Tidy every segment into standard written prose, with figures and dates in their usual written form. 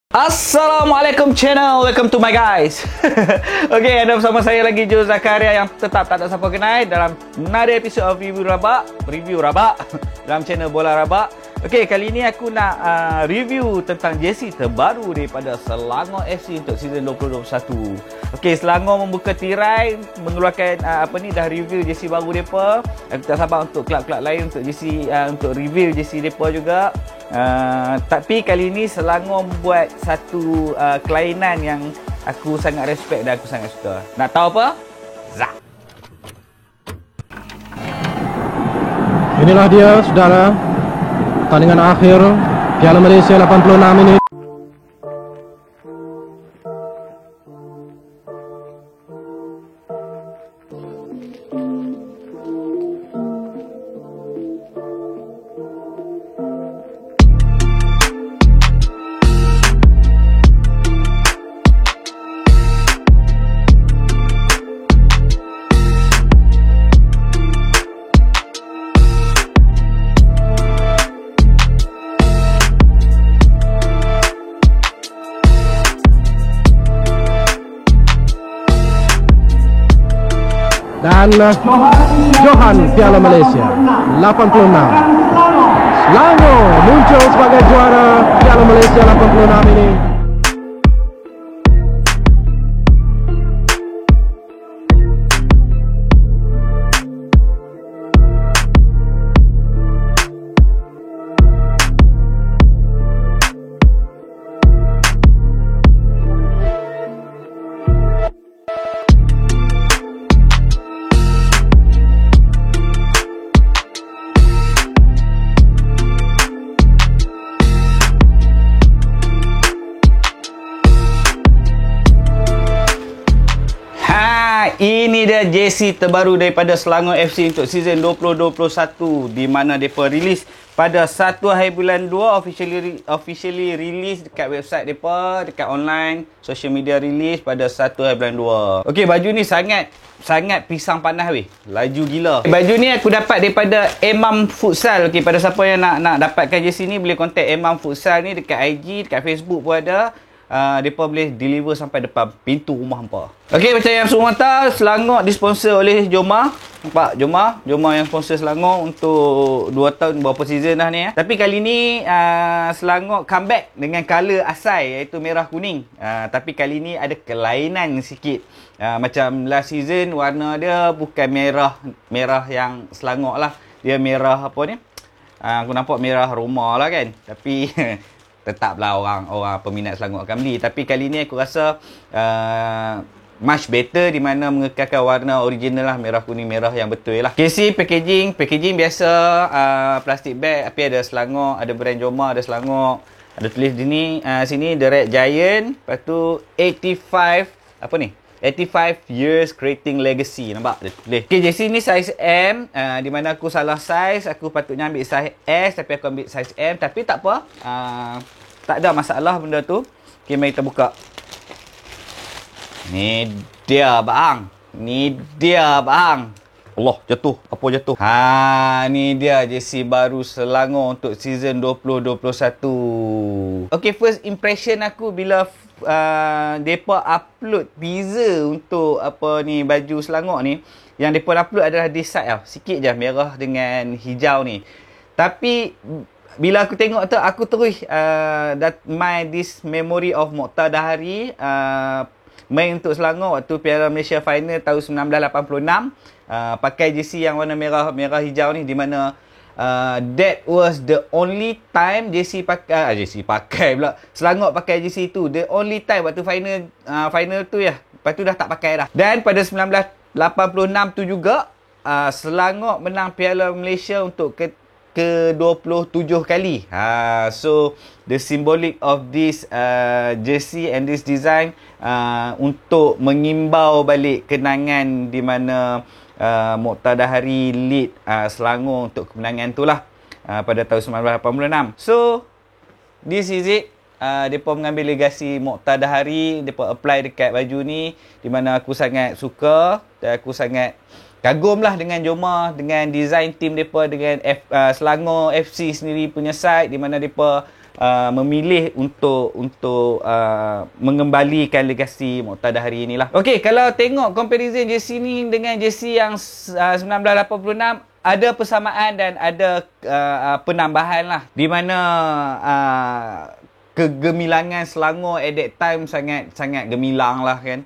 Assalamualaikum channel, welcome to my guys. Okay, anda bersama saya lagi Joe Zakaria yang tetap tak ada siapa kenal dalam another episode of review rabak dalam channel Bola Rabak. Okay, kali ni aku nak review tentang jersey terbaru daripada Selangor FC untuk season 2021. Okay, Selangor membuka tirai mengeluarkan dah review jersey baru depa. Aku tak sabar untuk kelab-kelab lain untuk jersey untuk review jersey depa juga. Tapi kali ni Selangor buat satu kelainan yang aku sangat respect dan aku sangat suka. Nak tahu apa? Zap! Inilah dia, saudara, pertandingan akhir Piala Malaysia 86 ini. Dan Johan Piala Malaysia 86. Selangor muncul sebagai juara Piala Malaysia 86 ini. Ini dia jersey terbaru daripada Selangor FC untuk season 2021 di mana mereka release pada 1 hari bulan 2 officially release dekat website mereka, dekat online, social media release pada 1 hari bulan 2. Okey, baju ni sangat pisang panas weh. Laju gila. Baju ni aku dapat daripada Imam Futsal. Okey, pada siapa yang nak dapatkan jersey ni boleh contact Imam Futsal ni dekat IG, dekat Facebook pun ada. Mereka boleh deliver sampai depan pintu rumah hampa. Okey, macam yang semua tahu, Selangor disponsor oleh Joma. Nampak? Joma yang sponsor Selangor untuk 2 tahun, berapa season dah ni ya. Tapi kali ni Selangor comeback dengan colour asal iaitu merah kuning. Tapi kali ni ada kelainan sikit. Macam last season warna dia bukan merah yang Selangor lah. Dia merah apa ni? Aku nampak merah Roma lah kan. Tapi tetaplah orang peminat Selangor akan beli. Tapi kali ni aku rasa much better di mana mengekalkan warna original lah, merah kuning merah yang betul lah. KC packaging biasa, plastic bag tapi ada Selangor, ada brand Joma, ada Selangor. Ada tulis sini The Red Giant, lepas tu 85 years creating legacy. Nampak? Dia tulis. Okay, jersey ni size M. Di mana aku salah size. Aku patutnya ambil size S tapi aku ambil size M. Tapi tak apa. Tak ada masalah benda tu. Okay, mari kita buka. Ni dia bang. Allah, jatuh. Apa jatuh? Ni dia jersey baru Selangor untuk season 2021. Okay, first impression aku bila depa upload teaser untuk baju Selangor ni, yang depa upload adalah this side tau. Sikit je merah dengan hijau ni. Tapi bila aku tengok tu, aku terus this memory of Mokhtar Dahari main untuk Selangor waktu Piala Malaysia Final tahun 1986. Pakai jersey yang warna merah hijau ni, di mana that was the only time Selangor pakai jersey tu. The only time waktu final tu ya. Lepas tu dah tak pakai dah. Dan pada 1986 tu juga Selangor menang Piala Malaysia untuk ke-27 kali. So the symbolic of this jersey and this design untuk mengimbau balik kenangan di mana Mokhtar Dahari lead Selangor untuk kemenangan tu lah pada tahun 1986. So this is it. Mereka mengambil legasi Mokhtar Dahari, mereka apply dekat baju ni, di mana aku sangat suka dan aku sangat kagumlah dengan Joma, dengan design team mereka, dengan Selangor FC sendiri punya side, di mana mereka memilih untuk mengembalikan legasi Muqtadah Hari inilah. Okey, kalau tengok comparison jersey ni dengan jersey yang 1986, ada persamaan dan ada penambahan lah, di mana kegemilangan Selangor at that time sangat gemilang lah kan.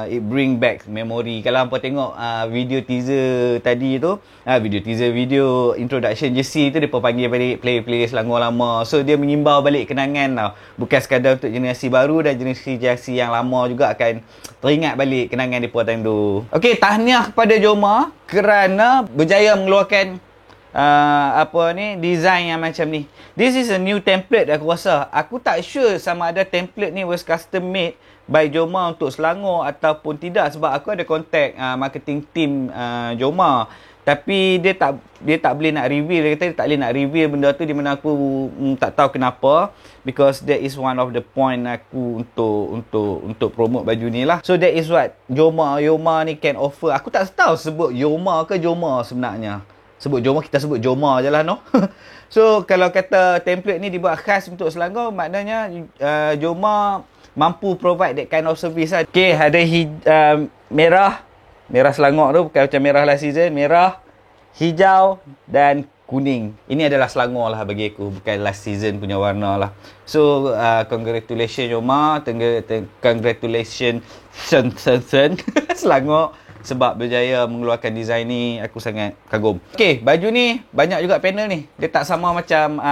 It bring back memory. Kalau hampa tengok video teaser tadi tu, video introduction jersey tu, dia panggil balik player-player Selangor lama. So dia mengimbau balik kenangan tau. Bukan sekadar untuk generasi baru, dan generasi yang lama juga akan teringat balik kenangan depa time tu. Okey, tahniah kepada Joma kerana berjaya mengeluarkan design yang macam ni. This is a new template aku rasa. Aku tak sure sama ada template ni was custom made by Joma untuk Selangor ataupun tidak, sebab aku ada contact marketing team Joma, tapi dia tak boleh nak reveal. Dia kata dia tak boleh nak reveal benda tu, di mana aku tak tahu kenapa, because that is one of the point aku untuk promote baju ni lah. So that is what Joma ni can offer. Aku tak tahu sebut Yoma ke Joma sebenarnya. Sebut Joma, kita sebut Joma je lah, no? So kalau kata template ni dibuat khas untuk Selangor, maknanya Joma mampu provide that kind of service lah. Okay, ada merah Selangor tu, bukan macam merah last season. Merah, hijau dan kuning. Ini adalah Selangor lah bagi aku, bukan last season punya warna lah. So congratulations Joma, congratulations Selangor sebab berjaya mengeluarkan design ni. Aku sangat kagum. Okay, baju ni banyak juga panel ni. Dia tak sama macam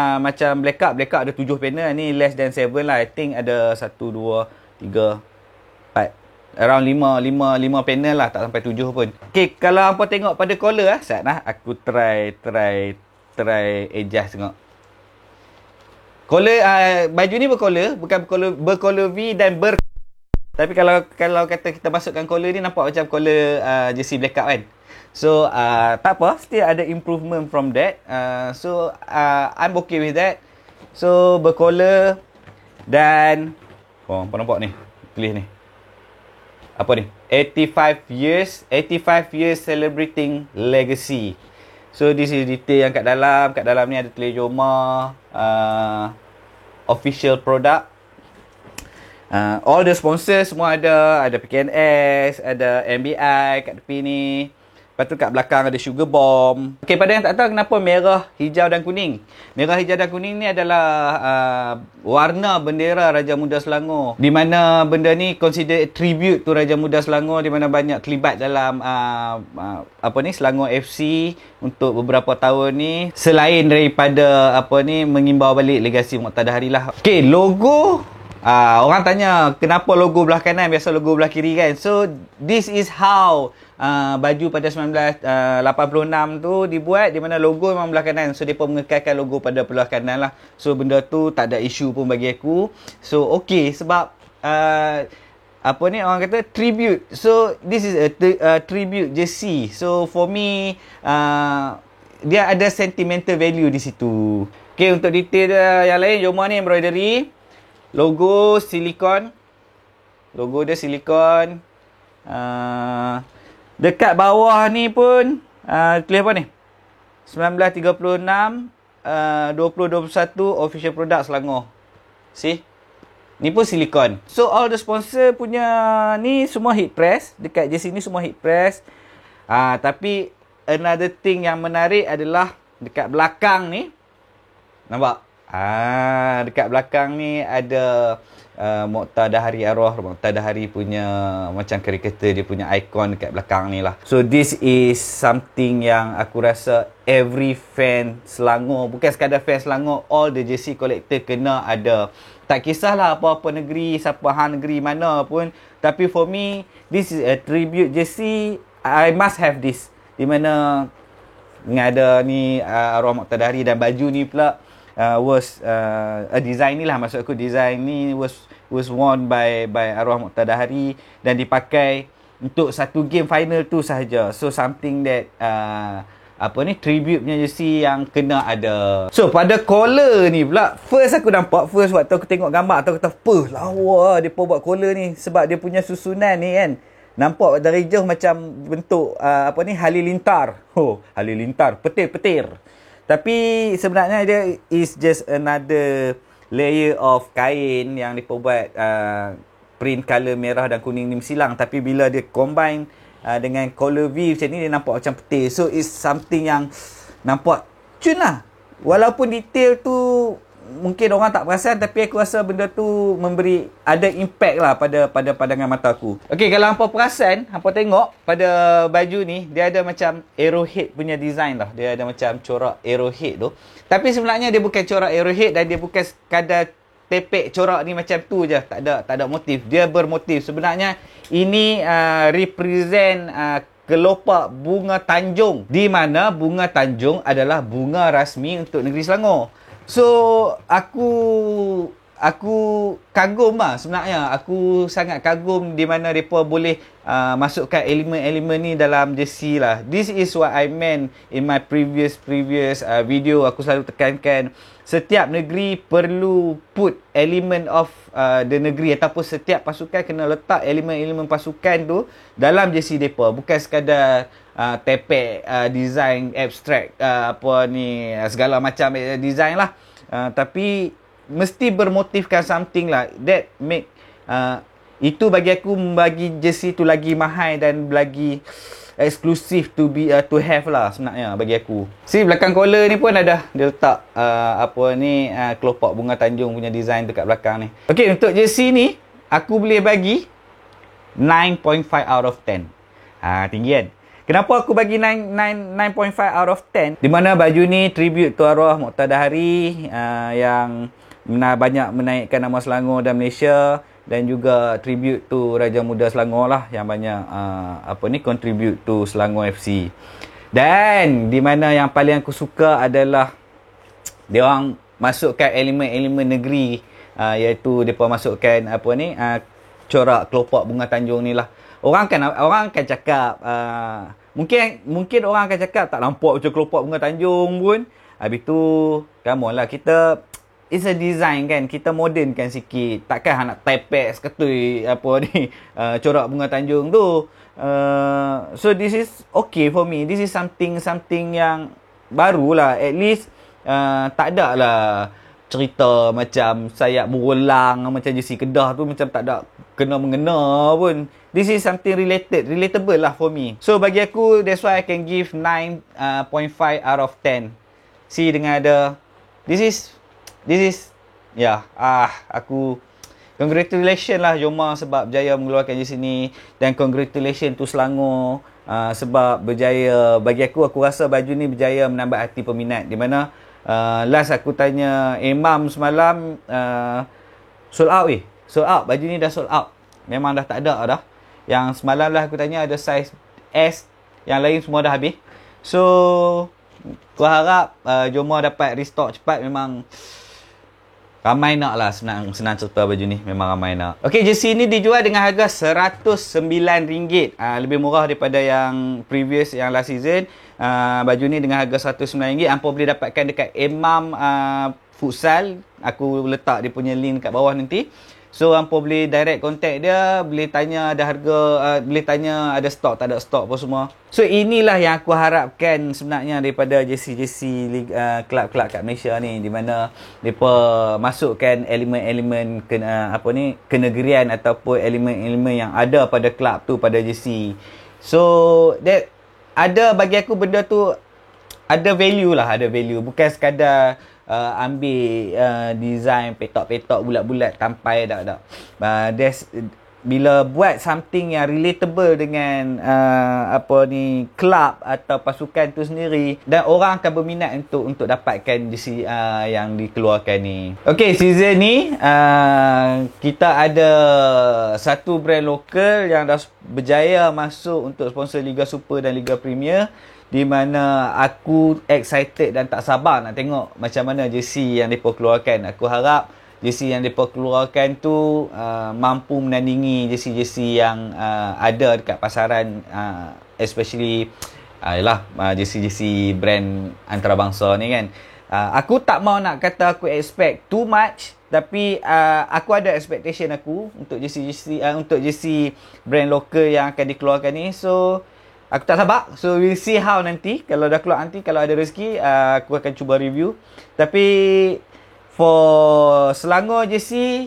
Black Cup. Black Cup ada 7 panel. Ni less than 7 lah. I think ada 1, 2, 3, 4, around 5 panel lah. Tak sampai 7 pun. Okay, kalau hampa tengok pada collar Sat lah. Aku try adjust tengok. Collar, baju ni bercollar. Bukan bercollar V dan tapi kalau kata kita masukkan collar ni, nampak macam collar jersey Black Cup kan. So tak apa, still ada improvement from that. So I'm okay with that. So bercollar dan apa nampak ni? Tulis ni. Apa ni? 85 years celebrating legacy. So this is detail yang kat dalam. Kat dalam ni ada tulis Joma official product. All the sponsors semua ada PKNS, ada MBI kat tepi ni. Lepas tu kat belakang ada Sugar Bomb. Okay, pada yang tak tahu kenapa merah, hijau dan kuning. Merah, hijau dan kuning ni adalah warna bendera Raja Muda Selangor. Di mana benda ni consider tribute to Raja Muda Selangor, di mana banyak terlibat dalam Selangor FC untuk beberapa tahun ni. Selain daripada mengimbau balik legasi Muqtadah Hari lah. Okay, logo. Orang tanya kenapa logo belah kanan, biasa logo belah kiri kan. So this is how baju pada 1986 tu dibuat, di mana logo memang belah kanan. So mereka mengekalkan logo pada belah kanan lah. So benda tu tak ada isu pun bagi aku. So okay, sebab orang kata tribute. So this is a tribute jersey. So for me dia ada sentimental value di situ. Okay, untuk detail yang lain, Joma ni embroidery. Logo silikon. Logo dia silikon. Dekat bawah ni pun tulis apa ni? 1936 2021 official product Selangor. See? Ni pun silikon. So all the sponsor punya ni semua heat press. Dekat jersey ni semua heat press. Tapi another thing yang menarik adalah dekat belakang ni. Nampak? Dekat belakang ni ada Muqtadah Hari arwah Muqtadah Hari punya macam karikatur, dia punya ikon dekat belakang ni lah. So this is something yang aku rasa every fan Selangor, bukan sekadar fan Selangor, all the jersey collector kena ada. Tak kisahlah apa-apa negeri, siapa hang negeri mana pun, tapi for me this is a tribute jersey. I must have this, di mana ada ni arwah Muqtadah Hari, dan baju ni pula design ni lah, maksud aku design ni was worn by arwah Muqtadah Hari dan dipakai untuk satu game final tu sahaja. So something that tribute punya jersey yang kena ada. So pada collar ni pula, first waktu aku tengok gambar tu, aku kata lawa dia buat collar ni, sebab dia punya susunan ni kan, nampak dari jauh macam bentuk halilintar. Halilintar, petir-petir. Tapi sebenarnya dia is just another layer of kain yang mereka buat print colour merah dan kuning ni silang, tapi bila dia combine dengan color V macam ni, dia nampak macam putih. So it's something yang nampak cun lah. Walaupun detail tu mungkin orang tak perasan, tapi aku rasa benda tu memberi ada impact lah pada pandangan mata aku. Okey, kalau hampa perasan, hampa tengok pada baju ni, dia ada macam arrowhead punya design lah. Dia ada macam corak arrowhead tu. Tapi sebenarnya dia bukan corak arrowhead, dan dia bukan sekadar tepek corak ni macam tu je. Tak ada motif. Dia bermotif. Sebenarnya ini represent kelopak bunga tanjung, di mana bunga tanjung adalah bunga rasmi untuk negeri Selangor. So aku kagum lah sebenarnya. Aku sangat kagum di mana mereka boleh masukkan elemen-elemen ni dalam jersey lah. This is what I meant in my previous video. Aku selalu tekankan setiap negeri perlu put element of the negeri, ataupun setiap pasukan kena letak elemen-elemen pasukan tu dalam jersey mereka. Bukan sekadar tepek design abstract apa ni segala macam design lah, tapi mesti bermotifkan something lah that make itu bagi aku membagi jersey tu lagi mahal dan lagi eksklusif to have lah sebenarnya bagi aku. See, belakang collar ni pun ada dia letak kelopak bunga tanjung punya design dekat belakang ni. Okey, untuk jersey ni aku boleh bagi 9.5 out of 10. Tinggi kan? Kenapa aku bagi 9.5 out of 10? Di mana baju ni tribute to arwah Muqtadahari yang banyak menaikkan nama Selangor dan Malaysia, dan juga tribute to Raja Muda Selangor lah yang banyak contribute to Selangor FC. Dan di mana yang paling aku suka adalah dia orang masukkan elemen-elemen negeri, iaitu depa masukkan corak kelopak bunga tanjung ni lah. Orang akan cakap mungkin orang akan cakap tak nampak macam kelopak bunga tanjung pun. Habis tu come on lah, kita it's a design kan, kita modernkan sikit. Takkan nak tepek seketui corak bunga tanjung tu. So this is okay for me. This is something yang baru lah. At least tak ada lah cerita macam sayap berulang macam jersey Kedah tu, macam tak ada kena-mengena pun. This is something relatable lah for me. So bagi aku, that's why I can give 9.5 out of 10. See, dengan ada this is aku congratulations lah Jomar sebab berjaya mengeluarkan jersey ni, dan congratulations to Selangor sebab berjaya. Bagi aku rasa baju ni berjaya menambah hati peminat. Di mana last aku tanya Imam semalam, sold out, baju ni dah sold out. Memang dah tak ada dah. Yang semalam lah aku tanya ada size S, yang lain semua dah habis. So aku harap Jomar dapat restock cepat. Memang ramai nak lah, senang cerita baju ni. Memang ramai nak. Ok, jersey ni dijual dengan harga RM109. Lebih murah daripada yang previous, yang last season. Baju ni dengan harga RM109. Hampa boleh dapatkan dekat Imam Futsal. Aku letak dia punya link dekat bawah nanti. So hampa boleh direct contact dia, boleh tanya ada harga, boleh tanya ada stok tak ada stok apa semua. So inilah yang aku harapkan sebenarnya daripada jersey kelab-kelab kat Malaysia ni, di mana depa masukkan elemen-elemen kenegerian ataupun elemen-elemen yang ada pada kelab tu pada jersey. So that ada, bagi aku benda tu ada value lah, ada value. Bukan sekadar ambil design petok-petok bulat-bulat tampai tak. Bila buat something yang relatable dengan kelab atau pasukan tu sendiri, dan orang akan berminat untuk dapatkan jersey yang dikeluarkan ni. Okey, season ni kita ada satu brand lokal yang dah berjaya masuk untuk sponsor Liga Super dan Liga Premier, di mana aku excited dan tak sabar nak tengok macam mana jersey yang mereka keluarkan. Aku harap jersey yang mereka keluarkan tu mampu menandingi jersey-jersey yang ada dekat pasaran, especially jersey-jersey brand antarabangsa ni kan. Aku tak mau nak kata aku expect too much, tapi aku ada expectation aku untuk jersey brand lokal yang akan dikeluarkan ni. So aku tak sabar. So we'll see how nanti. Kalau dah keluar nanti, kalau ada rezeki, aku akan cuba review. Tapi For Selangor JC,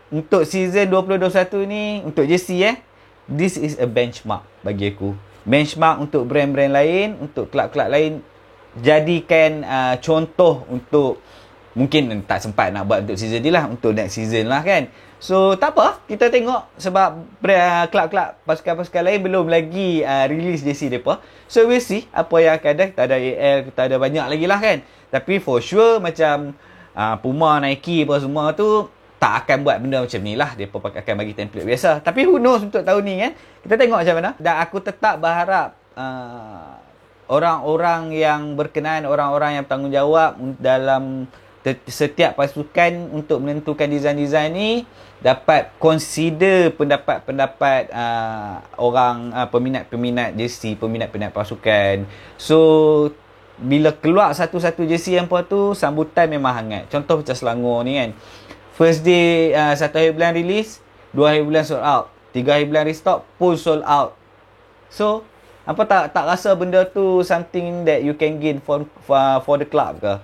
untuk season 2021 ni, untuk JC this is a benchmark bagi aku. Benchmark untuk brand-brand lain, untuk kelab-kelab lain. Jadikan contoh untuk, mungkin tak sempat nak buat untuk season ni lah, untuk next season lah kan. So tak apa, kita tengok sebab kelab-kelab pasukan-pasukan lain belum lagi release JC mereka. So we'll see apa yang akan ada. Kita ada AL, kita ada banyak lagi lah kan. Tapi for sure macam Puma, Nike apa semua tu tak akan buat benda macam ni lah. Mereka akan bagi template biasa. Tapi who knows untuk tahun ni kan. Kita tengok macam mana. Dan aku tetap berharap orang-orang yang berkenaan, orang-orang yang bertanggungjawab dalam setiap pasukan untuk menentukan design-design ni dapat consider pendapat-pendapat orang peminat-peminat JC, peminat-peminat pasukan. So bila keluar satu-satu JC yang tu, sambutan memang hangat. Contoh macam Selangor ni kan, first day 1 hari bulan release, 2 hari bulan sold out, 3 hari bulan restock pun sold out. So apa tak rasa benda tu something that you can gain for the club ke?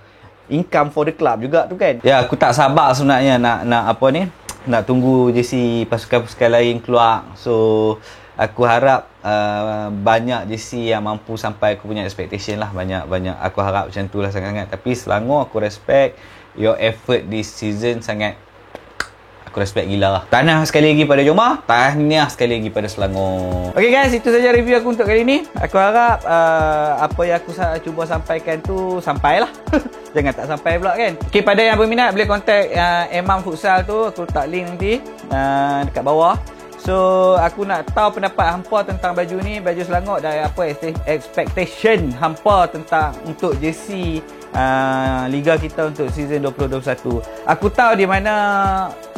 Income for the club juga tu kan. Ya, aku tak sabar sebenarnya nak apa ni, nak tunggu JC pasukan-pasukan lain keluar. So aku harap banyak JC yang mampu sampai aku punya expectation lah. Banyak aku harap macam tu lah sangat-sangat. Tapi Selangor aku respect your effort this season sangat. Aku respect gila lah. Tahniah sekali lagi pada Jomah. Tahniah sekali lagi pada Selangor. Okay guys, itu saja review aku untuk kali ni. Aku harap apa yang aku cuba sampaikan tu sampailah. Jangan tak sampai pula kan. Okay, pada yang berminat boleh contact Emam Futsal tu. Aku letak link nanti dekat bawah. So aku nak tahu pendapat hampa tentang baju ni, baju Selangor, dan apa expectation hampa tentang untuk JC Liga kita untuk season 2021. Aku tahu di mana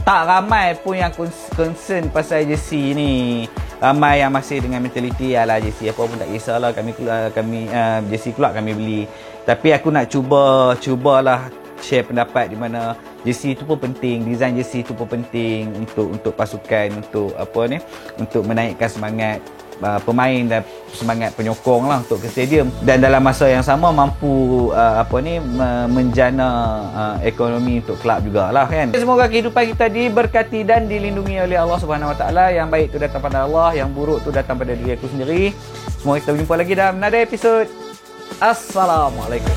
tak ramai pun yang concern pasal JC ni. Ramai yang masih dengan mentaliti alah JC apa pun tak kisahlah, kami JC keluar kami beli. Tapi aku nak cubalah share pendapat di mana JC tu pun penting, design JC tu pun penting untuk pasukan, untuk apa ni, untuk menaikkan semangat pemain dan semangat penyokong lah untuk ke stadium, dan dalam masa yang sama mampu menjana ekonomi untuk kelab jugalah kan. Semoga kehidupan kita diberkati dan dilindungi oleh Allah Subhanahu Wa Taala. Yang baik tu datang pada Allah, yang buruk tu datang pada diri aku sendiri. Semoga kita berjumpa lagi dalam another episode. Assalamualaikum.